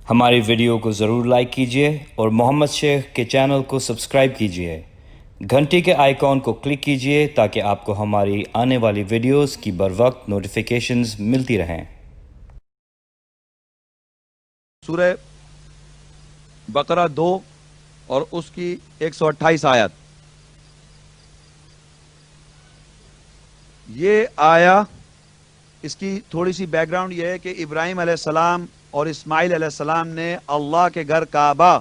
ہماری ویڈیو کو ضرور لائک کیجیے اور محمد شیخ کے چینل کو سبسکرائب کیجیے۔ گھنٹی کے آئیکن کو کلک کیجیے تاکہ آپ کو ہماری آنے والی ویڈیوز کی بروقت نوٹیفیکیشنز ملتی رہیں۔ سورہ بقرہ 2 اور اس کی 128 آیت۔ یہ آیا اس کی تھوڑی سی بیک گراؤنڈ یہ ہے کہ ابراہیم علیہ السلام اور اسماعیل علیہ السلام نے اللہ کے گھر کعبہ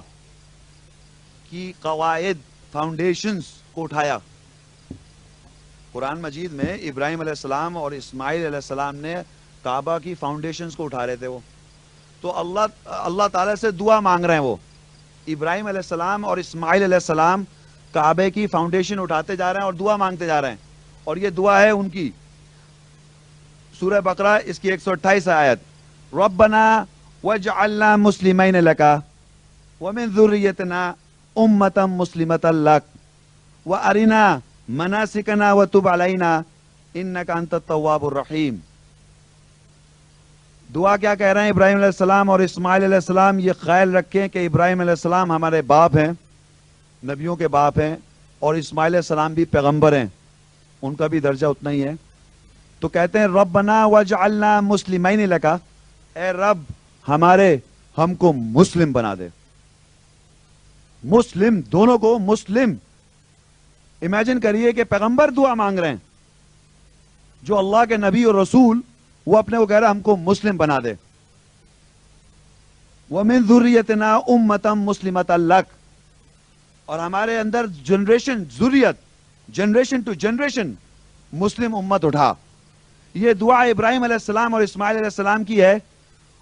کی قواعد فاؤنڈیشنز کو اٹھایا۔ قرآن مجید میں ابراہیم علیہ السلام اور اسماعیل علیہ السلام نے کعبہ کی فاؤنڈیشنز کو اٹھا رہے تھے۔ وہ تو اللہ تعالیٰ سے دعا مانگ رہے ہیں۔ وہ ابراہیم علیہ السلام اور اسماعیل علیہ السلام کعبے کی فاؤنڈیشن اٹھاتے جا رہے ہیں اور دعا مانگتے جا رہے ہیں، اور یہ دعا ہے ان کی۔ سورہ بقرہ اس کی 128 آیت۔ ربنا واجعلنا مسلمین لک ومن ذریتنا امۃ مسلمۃ لک وارنا مناسکنا وتب علینا انک انت التواب الرحیم۔ دعا کیا کہہ رہے ہیں ابراہیم علیہ السلام اور اسماعیل علیہ السلام؟ یہ خیال رکھیں کہ ابراہیم علیہ السلام ہمارے باپ ہیں، نبیوں کے باپ ہیں، اور اسماعیل علیہ السلام بھی پیغمبر ہیں، ان کا بھی درجہ اتنا ہی ہے۔ تو کہتے ہیں ربنا واجعلنا مسلمین لک، اے رب ہم کو مسلم بنا دے۔ مسلم، دونوں کو مسلم۔ امیجن کریے کہ پیغمبر دعا مانگ رہے ہیں، جو اللہ کے نبی اور رسول، وہ اپنے کو کہہ رہا ہے ہم کو مسلم بنا دے۔ وَمِن ذُرِّيَّتِنَا أُمَّةً مُسْلِمَةً لَكَ، اور ہمارے another generation, ذریت، generation to generation مسلم امت اٹھا۔ یہ دعا ابراہیم علیہ السلام اور اسماعیل علیہ السلام کی ہے،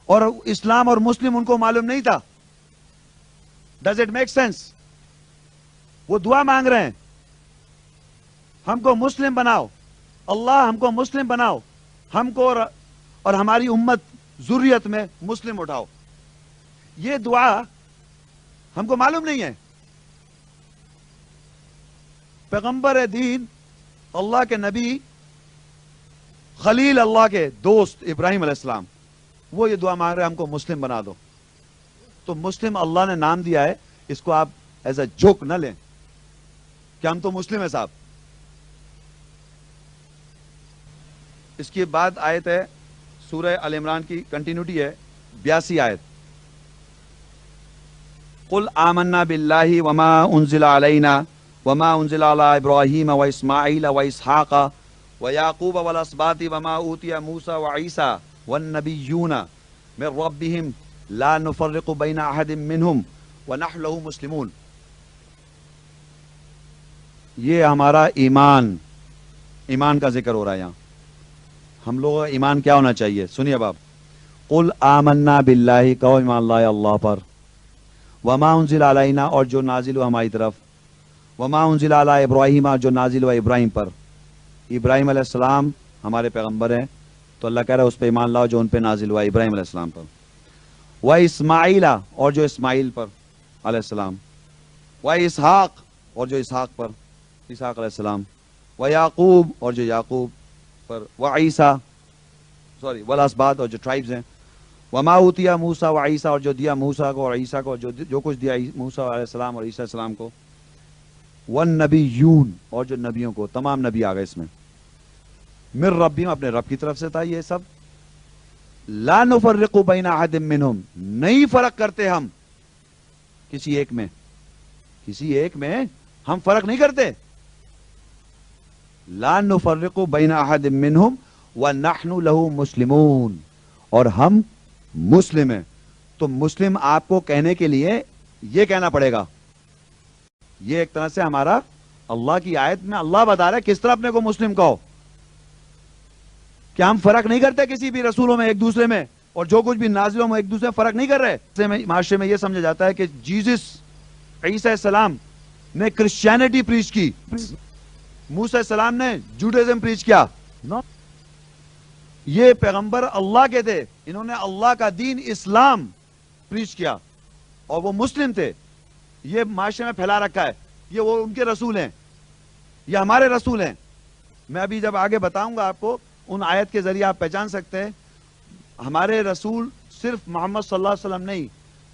اور اسلام اور مسلم ان کو معلوم نہیں تھا۔ Does it make sense? وہ دعا مانگ رہے ہیں ہم کو مسلم بناؤ، اللہ ہم کو مسلم بناؤ، ہم کو اور ہماری امت ذریت میں مسلم اٹھاؤ۔ یہ دعا ہم کو معلوم نہیں ہے۔ پیغمبر دین، اللہ کے نبی، خلیل اللہ کے دوست ابراہیم علیہ السلام، وہ یہ دعا مانگ رہے ہیں ہم کو مسلم بنا دو۔ تو مسلم اللہ نے نام دیا ہے، اس کو آپ ایز اے جوک نہ لیں کہ ہم تو مسلم ہیں صاحب۔ اس کے بعد آیت ہے سورہ ال عمران کی کنٹینیوٹی ہے، 82 آیت۔ قل آمنا باللہ وما انزل علینا وما انزل علی ابراہیم و اسماعیل و اسحاق و یعقوب والاسباط وما اوتی موسیٰ و عیسیٰ والنبیون من ربہم لا نفرق بین احد منہم ونحن لہ مسلمون۔ یہ ہمارا ایمان کا ذکر ہو رہا ہے یہاں۔ ہم لوگوں کا ایمان کیا ہونا چاہیے؟ سنیے اب آپ۔ قل آمنا باللہ، کہو ایمان لائے اللہ پر، وما انزل علینا، اور جو نازل ہوا ہماری طرف، وما انزل علی ابراہیم، جو نازل ہوا ابراہیم پر۔ ابراہیم علیہ السلام ہمارے پیغمبر ہیں، تو اللہ کہہ رہا ہے اس پہ ایمان لاؤ جو ان پہ نازل ہوا ابراہیم علیہ السلام پر۔ و اسماعیل، اور جو اسماعیل پر علیہ السلام، و اسحاق، اور جو اسحاق پر، اسحاق علیہ السلام، و یعقوب، اور جو یعقوب پر، و عیسیٰ، والاسباط، اور جو ٹرائبز ہیں، وما اوتیا موسیٰ و عیسیٰ، اور جو دیا موسیٰ کو اور عیسیٰ کو، جو کچھ دیا موسیٰ علیہ السلام اور عیسیٰ علیہ السلام کو، والنبیون، اور جو نبیوں کو، تمام نبی آ گئے اس میں، من ربہم، اپنے رب کی طرف سے تھا یہ سب، لا نفرق بین احد منہم، نہیں فرق کرتے ہم کسی ایک میں ہم فرق نہیں کرتے۔ لا نفرق بین احد منہم ونحن لہ مسلمون، اور ہم مسلم ہیں۔ تو مسلم آپ کو کہنے کے لیے یہ کہنا پڑے گا۔ یہ ایک طرح سے ہمارا، اللہ کی آیت میں اللہ بتا رہا ہے کس طرح اپنے کو مسلم کہو، کہ ہم فرق نہیں کرتے کسی بھی رسولوں میں ایک دوسرے میں، اور جو کچھ بھی نازلوں میں ایک دوسرے میں فرق نہیں کر رہے۔ معاشرے میں یہ سمجھا جاتا ہے کہ جیزس، عیسیٰ السلام نے کرسچینٹی پریچ کی، موسیٰ السلام نے جوڈازم پریچ کیا۔ یہ پیغمبر اللہ کے تھے، انہوں نے اللہ کا دین اسلام پریچ کیا، اور وہ مسلم تھے۔ یہ معاشرے میں پھیلا رکھا ہے، یہ وہ ان کے رسول ہیں، یہ ہمارے رسول ہیں۔ میں ابھی جب آگے بتاؤں گا آپ کو، ان آیت کے ذریعے آپ پہچان سکتے ہیں ہمارے رسول صرف محمد صلی اللہ علیہ وسلم نہیں،